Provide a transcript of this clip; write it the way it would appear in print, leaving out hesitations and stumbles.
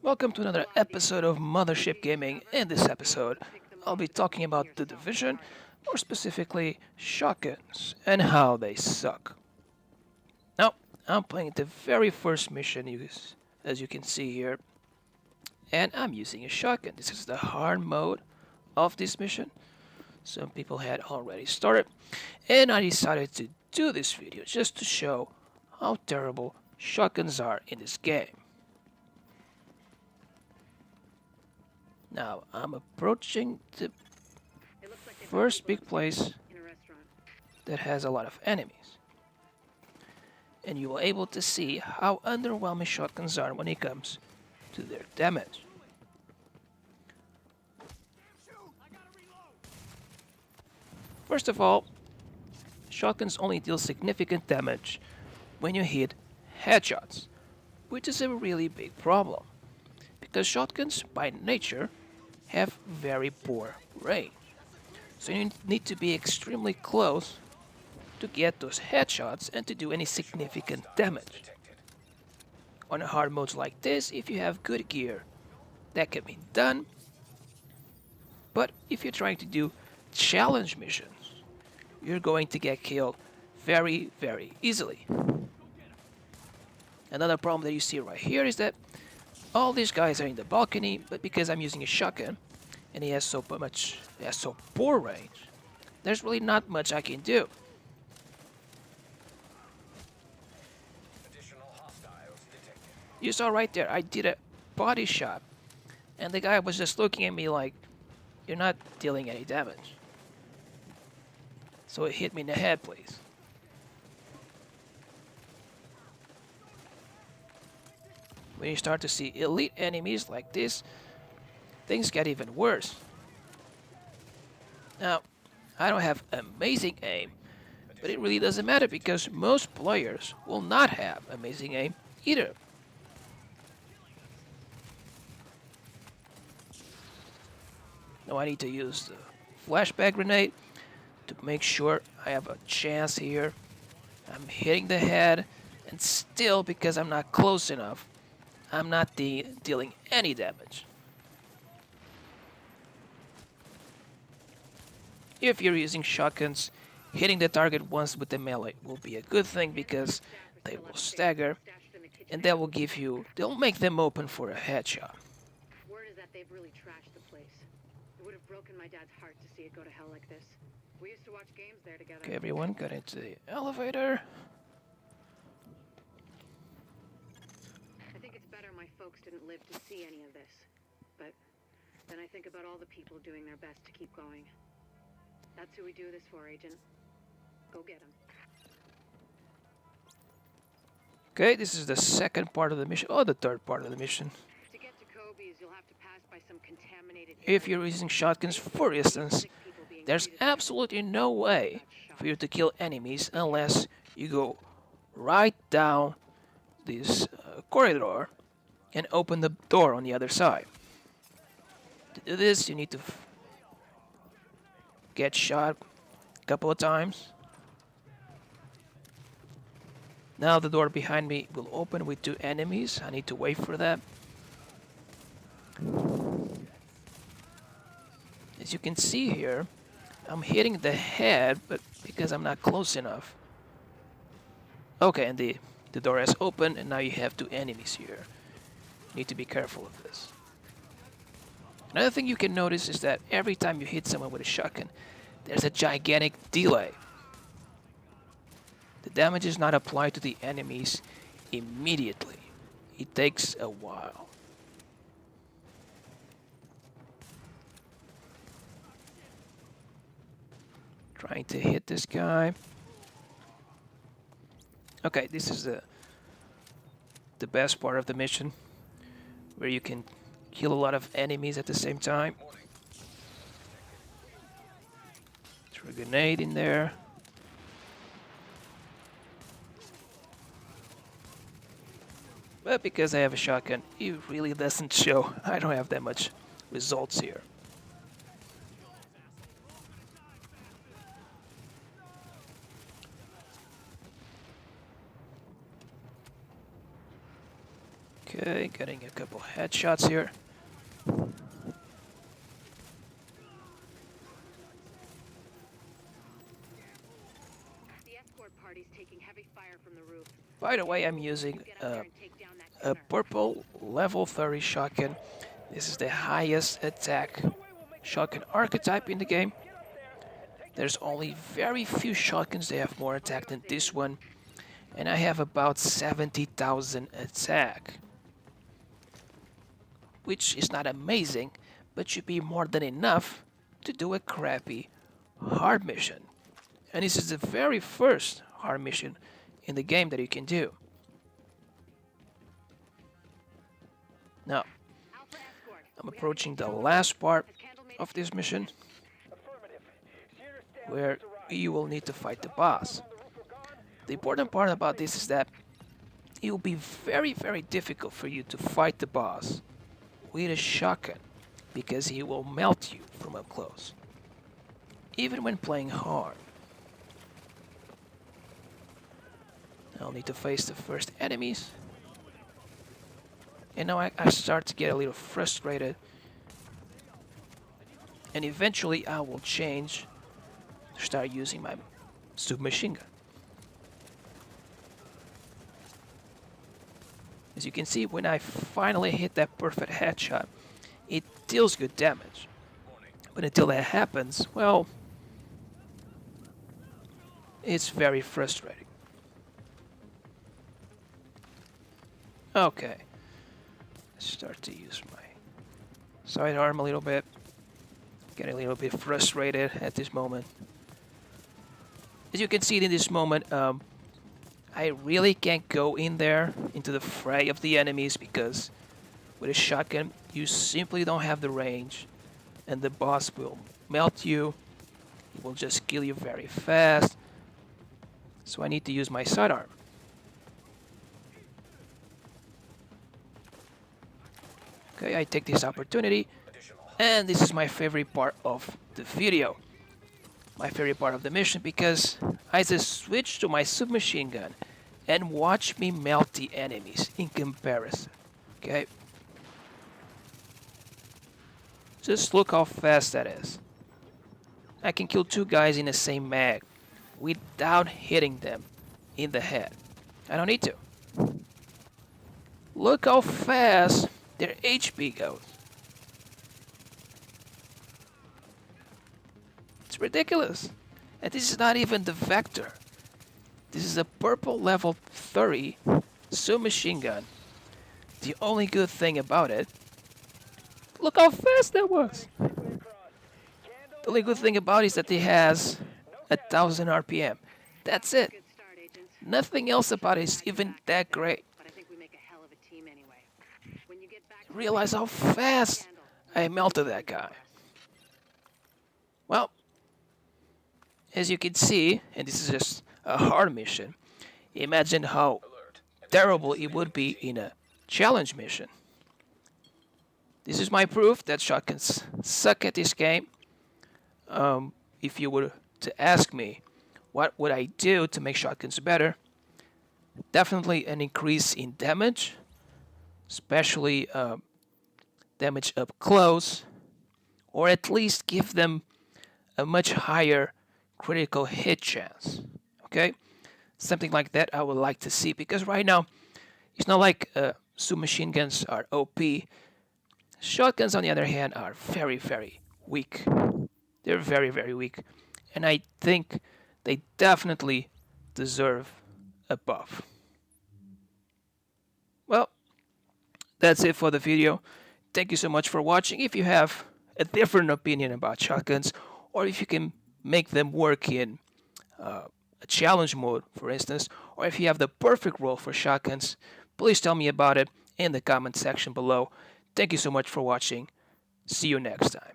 Welcome to another episode of Mothership Gaming. In this episode, I'll be talking about The Division, more specifically shotguns, and how they suck. Now, I'm playing the very first mission, as you can see here, and I'm using a shotgun. This is the hard mode of this mission. Some people had already started, and I decided to do this video just to show how terrible shotguns are in this game. Now, I'm approaching the first big place that has a lot of enemies. And you will able to see how underwhelming shotguns are when it comes to their damage. First of all, shotguns only deal significant damage when you hit headshots, which is a really big problem, because shotguns by nature have very poor range. So you need to be extremely close to get those headshots and to do any significant damage. On a hard modes like this, if you have good gear, that can be done. But if you're trying to do challenge missions, you're going to get killed very, very easily. Another problem that you see right here is that all these guys are in the balcony, but because I'm using a shotgun and he has so poor range, there's really not much I can do. You saw right there, I did a body shot, and the guy was just looking at me like, you're not dealing any damage. So it hit me in the head, please. When you start to see elite enemies like this, things get even worse. Now, I don't have amazing aim, but it really doesn't matter because most players will not have amazing aim either. Now I need to use the flashbang grenade to make sure I have a chance here. I'm hitting the head, and still, because I'm not close enough, I'm not dealing any damage. If you're using shotguns, hitting the target once with the melee will be a good thing because they will stagger, and they'll make them open for a headshot. Word is that they've really trashed the place. It would have broken my dad's heart to see it go to hell like this. We used to watch games there together. Okay, everyone got into the elevator. I think it's better my folks didn't live to see any of this. But then I think about all the people doing their best to keep going. That's who we do this for, Agent. Go get them. Okay, this is the second part of the mission. Oh, the third part of the mission. To get to Kobe's, you'll have to pass by some contaminated... If you're using shotguns, for instance, there's absolutely no way for you to kill enemies unless you go right down this corridor and open the door on the other side. To do this, you need to get shot a couple of times. Now the door behind me will open with two enemies. I need to wait for that. As you can see here, I'm hitting the head, but because I'm not close enough. Okay, and the door has opened, and now you have two enemies here. You need to be careful of this. Another thing you can notice is that every time you hit someone with a shotgun, there's a gigantic delay. The damage is not applied to the enemies immediately. It takes a while. Trying to hit this guy. Okay, this is the best part of the mission, where you can kill a lot of enemies at the same time. Throw a grenade in there. But because I have a shotgun, it really doesn't show. I don't have that much results here. Okay, getting a couple headshots here. The escort party's taking heavy fire from the roof. By the way, I'm using Get up there and take down that a gunner. purple level 30 shotgun. This is the highest attack shotgun archetype in the game. There's only very few shotguns that have more attack than this one, and I have about 70,000 attack, which is not amazing, but should be more than enough to do a crappy hard mission. And this is the very first hard mission in the game that you can do. Now, Alpha escort. I'm approaching the last part of this mission, where you will need to fight the boss. The important part about this is that it will be very, very difficult for you to fight the boss with a shotgun, because he will melt you from up close, even when playing hard. I'll need to face the first enemies. And now I start to get a little frustrated. And eventually I will change, start using my submachine gun. As you can see, when I finally hit that perfect headshot, it deals good damage. But until that happens, well, it's very frustrating. Okay, let's start to use my sidearm a little bit. Getting a little bit frustrated at this moment. As you can see in this moment, I really can't go in there into the fray of the enemies, because with a shotgun you simply don't have the range, and the boss will melt you. He will just kill you very fast. So I need to use my sidearm. Okay, I take this opportunity, and this is my favorite part of the video. My favorite part of the mission, because I just switch to my submachine gun and watch me melt the enemies in comparison. Okay? Just look how fast that is. I can kill 2 guys in the same mag without hitting them in the head. I don't need to. Look how fast their HP goes. It's ridiculous. And this is not even the Vector. This is a purple level 30 submachine gun. The only good thing about it, look how fast that was. The only good thing about it is that it has 1,000 RPM. That's it. Good start, agents. Nothing else about it is even that great. But I think we make a hell of a team anyway. When you get back, Realize how fast I melted that guy. Well, as you can see, and this is just a hard mission, imagine how terrible it would be in a challenge mission. This is my proof that shotguns suck at this game. If you were to ask me what would I do to make shotguns better, definitely an increase in damage, especially damage up close, or at least give them a much higher critical hit chance. Okay, something like that I would like to see, because right now it's not like submachine guns are OP. Shotguns, on the other hand, are very, very weak. They're very, very weak, and I think they definitely deserve a buff. Well, that's it for the video. Thank you so much for watching. If you have a different opinion about shotguns, or if you can make them work in a challenge mode, for instance, or if you have the perfect role for shotguns, please tell me about it in the comment section below. Thank you so much for watching. See you next time.